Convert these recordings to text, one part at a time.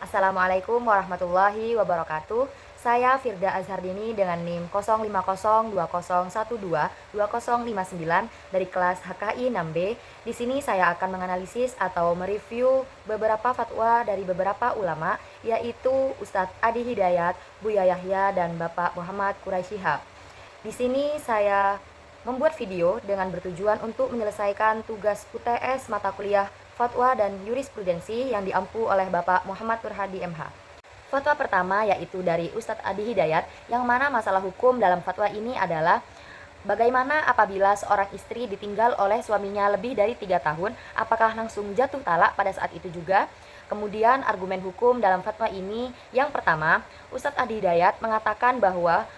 Assalamualaikum warahmatullahi wabarakatuh. Saya Firda Azhardini dengan NIM 050201220059 dari kelas HKI 6B. Di sini saya akan menganalisis atau mereview beberapa fatwa dari beberapa ulama, yaitu Ustadz Adi Hidayat, Buya Yahya, dan Bapak Muhammad Quraisy Shihab. Di sini saya membuat video dengan bertujuan untuk menyelesaikan tugas UTS mata kuliah Fatwa dan Jurisprudensi yang diampu oleh Bapak Muhammad Nur Hadi MH. Fatwa pertama yaitu dari Ustadz Adi Hidayat, yang mana masalah hukum dalam fatwa ini adalah bagaimana apabila seorang istri ditinggal oleh suaminya lebih dari 3 tahun, apakah langsung jatuh talak pada saat itu juga? Kemudian argumen hukum dalam fatwa ini, yang pertama, Ustadz Adi Hidayat mengatakan bahwa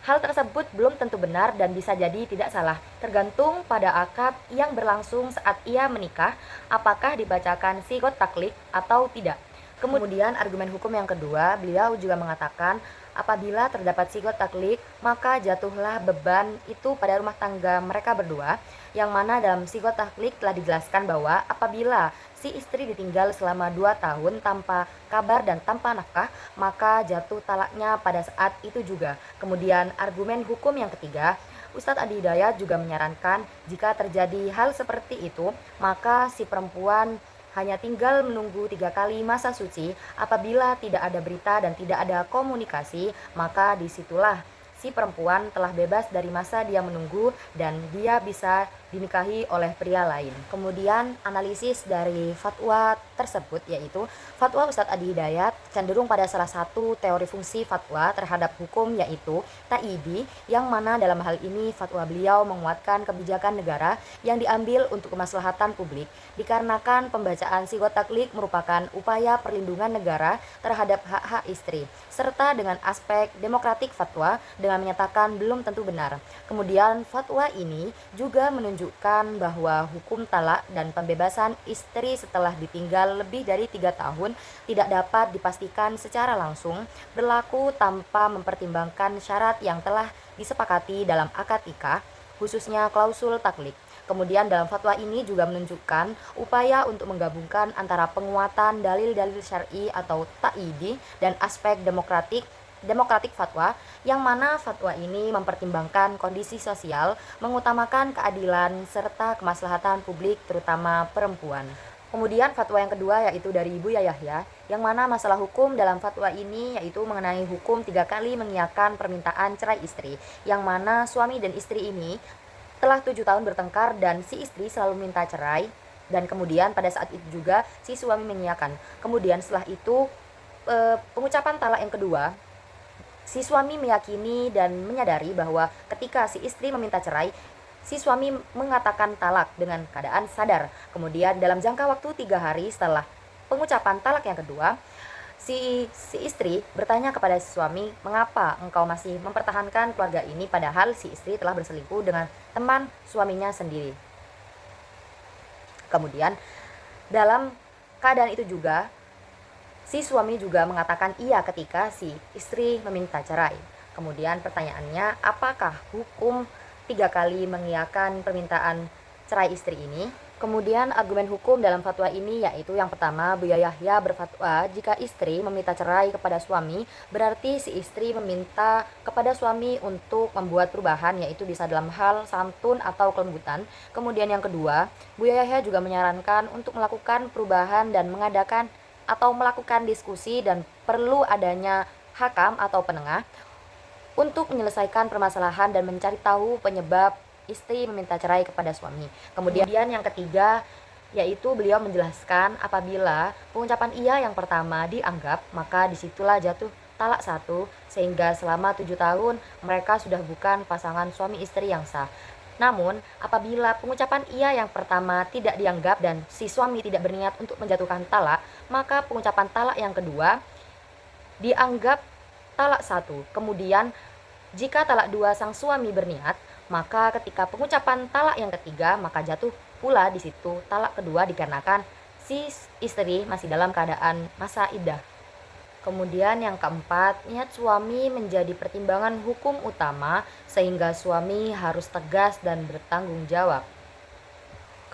hal tersebut belum tentu benar dan bisa jadi tidak salah, tergantung pada akad yang berlangsung saat ia menikah, apakah dibacakan sigot taklik atau tidak. Kemudian argumen hukum yang kedua, beliau juga mengatakan apabila terdapat sigot taklik, maka jatuhlah beban itu pada rumah tangga mereka berdua, yang mana dalam sigot taklik telah dijelaskan bahwa apabila si istri ditinggal selama 2 tahun tanpa kabar dan tanpa nafkah, maka jatuh talaknya pada saat itu juga. Kemudian argumen hukum yang ketiga, Ustadz Adi Hidayat juga menyarankan jika terjadi hal seperti itu, maka si perempuan hanya tinggal menunggu 3 kali masa suci. Apabila tidak ada berita dan tidak ada komunikasi, maka disitulah si perempuan telah bebas dari masa dia menunggu dan dia bisa dinikahi oleh pria lain. Kemudian analisis dari fatwa tersebut, yaitu fatwa Ustadz Adi Hidayat cenderung pada salah satu teori fungsi fatwa terhadap hukum, yaitu ta'idi, yang mana dalam hal ini fatwa beliau menguatkan kebijakan negara yang diambil untuk kemaslahatan publik, dikarenakan pembacaan sigot taklik merupakan upaya perlindungan negara terhadap hak-hak istri, serta dengan aspek demokratik fatwa dengan menyatakan belum tentu benar. Kemudian fatwa ini juga menunjukkan bahwa hukum talak dan pembebasan istri setelah ditinggal lebih dari 3 tahun tidak dapat dipastikan secara langsung berlaku tanpa mempertimbangkan syarat yang telah disepakati dalam akad nikah, khususnya klausul taklik. Kemudian dalam fatwa ini juga menunjukkan upaya untuk menggabungkan antara penguatan dalil-dalil syar'i atau ta'idi dan aspek demokratik fatwa, yang mana fatwa ini mempertimbangkan kondisi sosial, mengutamakan keadilan serta kemaslahatan publik terutama perempuan. Kemudian fatwa yang kedua yaitu dari Buya Yahya, yang mana masalah hukum dalam fatwa ini yaitu mengenai hukum 3 kali mengiyakan permintaan cerai istri, yang mana suami dan istri ini telah 7 tahun bertengkar dan si istri selalu minta cerai, dan kemudian pada saat itu juga si suami mengiyakan. Kemudian setelah itu pengucapan talak yang kedua, si suami meyakini dan menyadari bahwa ketika si istri meminta cerai, si suami mengatakan talak dengan keadaan sadar. Kemudian dalam jangka waktu 3 hari setelah pengucapan talak yang kedua, si istri bertanya kepada si suami, mengapa engkau masih mempertahankan keluarga ini padahal si istri telah berselingkuh dengan teman suaminya sendiri. Kemudian dalam keadaan itu juga si suami juga mengatakan iya ketika si istri meminta cerai. Kemudian pertanyaannya, apakah hukum 3 kali mengiyakan permintaan cerai istri ini? Kemudian argumen hukum dalam fatwa ini yaitu yang pertama, Buya Yahya berfatwa jika istri meminta cerai kepada suami, berarti si istri meminta kepada suami untuk membuat perubahan, yaitu bisa dalam hal santun atau kelembutan. Kemudian yang kedua, Buya Yahya juga menyarankan untuk melakukan perubahan dan mengadakan atau melakukan diskusi dan perlu adanya hakam atau penengah untuk menyelesaikan permasalahan dan mencari tahu penyebab istri meminta cerai kepada suami. Kemudian yang ketiga yaitu beliau menjelaskan apabila pengucapan iya yang pertama dianggap, maka disitulah jatuh talak 1, sehingga selama 7 tahun mereka sudah bukan pasangan suami istri yang sah. Namun apabila pengucapan iya yang pertama tidak dianggap dan si suami tidak berniat untuk menjatuhkan talak, maka pengucapan talak yang kedua dianggap talak 1. Kemudian jika talak 2 sang suami berniat, maka ketika pengucapan talak yang ketiga, maka jatuh pula di situ talak kedua dikarenakan si istri masih dalam keadaan masa iddah. Kemudian yang keempat, niat suami menjadi pertimbangan hukum utama sehingga suami harus tegas dan bertanggung jawab.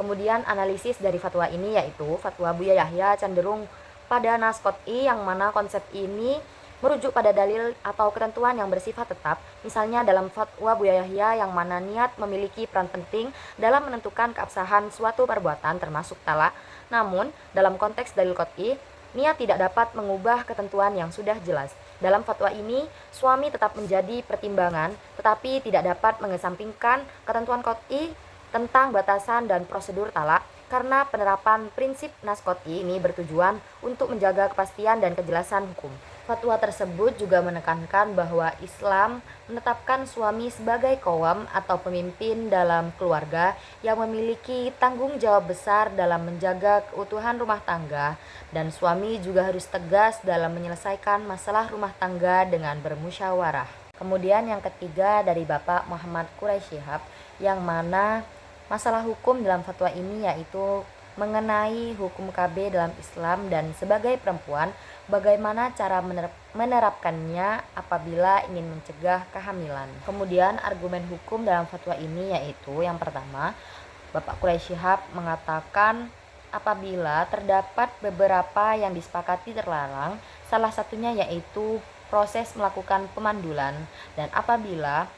Kemudian analisis dari fatwa ini yaitu fatwa Buya Yahya cenderung pada nas qot'i, yang mana konsep ini merujuk pada dalil atau ketentuan yang bersifat tetap, misalnya dalam fatwa Buya Yahya yang mana niat memiliki peran penting dalam menentukan keabsahan suatu perbuatan termasuk talak. Namun, dalam konteks dalil qot'i, niat tidak dapat mengubah ketentuan yang sudah jelas. Dalam fatwa ini, suami tetap menjadi pertimbangan, tetapi tidak dapat mengesampingkan ketentuan qot'i tentang batasan dan prosedur talak, karena penerapan prinsip nas qot'i ini bertujuan untuk menjaga kepastian dan kejelasan hukum. Fatwa tersebut juga menekankan bahwa Islam menetapkan suami sebagai qawam atau pemimpin dalam keluarga yang memiliki tanggung jawab besar dalam menjaga keutuhan rumah tangga, dan suami juga harus tegas dalam menyelesaikan masalah rumah tangga dengan bermusyawarah. Kemudian yang ketiga dari Bapak Muhammad Quraisy Shihab, yang mana masalah hukum dalam fatwa ini yaitu mengenai hukum KB dalam Islam dan sebagai perempuan, bagaimana cara menerapkannya apabila ingin mencegah kehamilan. Kemudian argumen hukum dalam fatwa ini yaitu yang pertama, Bapak Quraisy Shihab mengatakan apabila terdapat beberapa yang disepakati terlarang, salah satunya yaitu proses melakukan pemandulan, dan apabila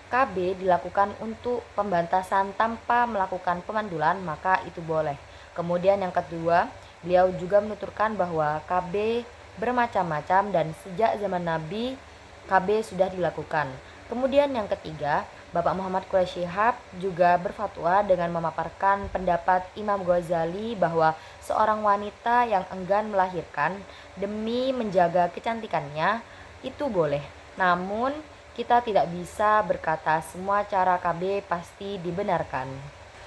KB dilakukan untuk pembantasan tanpa melakukan pemandulan, maka itu boleh. Kemudian yang kedua, beliau juga menuturkan bahwa KB bermacam-macam dan sejak zaman Nabi KB sudah dilakukan. Kemudian yang ketiga, Bapak Muhammad Quraisy Shihab juga berfatwa dengan memaparkan pendapat Imam Ghazali bahwa seorang wanita yang enggan melahirkan demi menjaga kecantikannya itu boleh. Namun kita tidak bisa berkata semua cara KB pasti dibenarkan.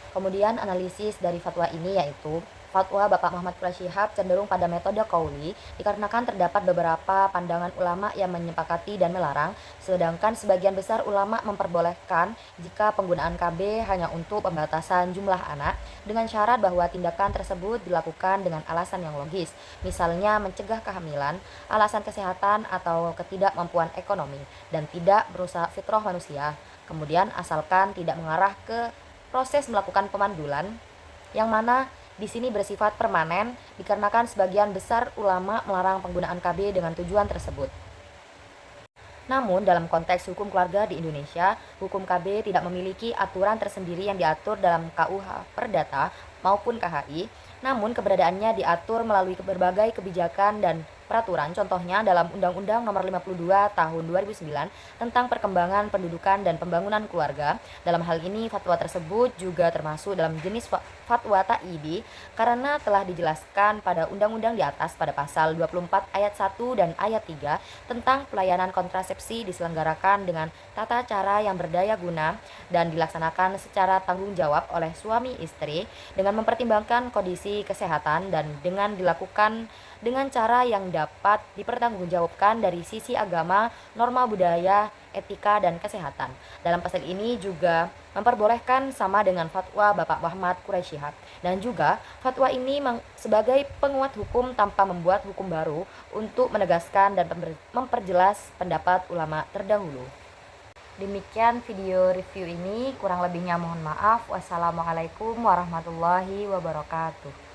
Kemudian analisis dari fatwa ini yaitu fatwa Bapak Muhammad Quraisy Shihab cenderung pada metode qauli dikarenakan terdapat beberapa pandangan ulama yang menyepakati dan melarang, sedangkan sebagian besar ulama memperbolehkan jika penggunaan KB hanya untuk pembatasan jumlah anak dengan syarat bahwa tindakan tersebut dilakukan dengan alasan yang logis, misalnya mencegah kehamilan, alasan kesehatan atau ketidakmampuan ekonomi, dan tidak merusak fitrah manusia. Kemudian asalkan tidak mengarah ke proses melakukan pemandulan, yang mana di sini bersifat permanen dikarenakan sebagian besar ulama melarang penggunaan KB dengan tujuan tersebut. Namun dalam konteks hukum keluarga di Indonesia, hukum KB tidak memiliki aturan tersendiri yang diatur dalam KUH Perdata maupun KHI, namun keberadaannya diatur melalui berbagai kebijakan dan peraturan, contohnya dalam Undang-Undang Nomor 52 Tahun 2009 tentang Perkembangan Pendudukan dan Pembangunan Keluarga. Dalam hal ini, fatwa tersebut juga termasuk dalam jenis fatwa ta'idi karena telah dijelaskan pada undang-undang di atas pada pasal 24 ayat 1 dan ayat 3 tentang pelayanan kontrasepsi diselenggarakan dengan tata cara yang berdaya guna dan dilaksanakan secara tanggung jawab oleh suami istri dengan mempertimbangkan kondisi kesehatan dan dengan dilakukan dengan cara yang dapat dipertanggungjawabkan dari sisi agama, norma budaya, etika, dan kesehatan. Dalam pasal ini juga memperbolehkan sama dengan fatwa Bapak Muhammad Quraisy Shihab, dan juga fatwa ini sebagai penguat hukum tanpa membuat hukum baru untuk menegaskan dan memperjelas pendapat ulama terdahulu. Demikian video review ini, kurang lebihnya mohon maaf. Wassalamualaikum warahmatullahi wabarakatuh.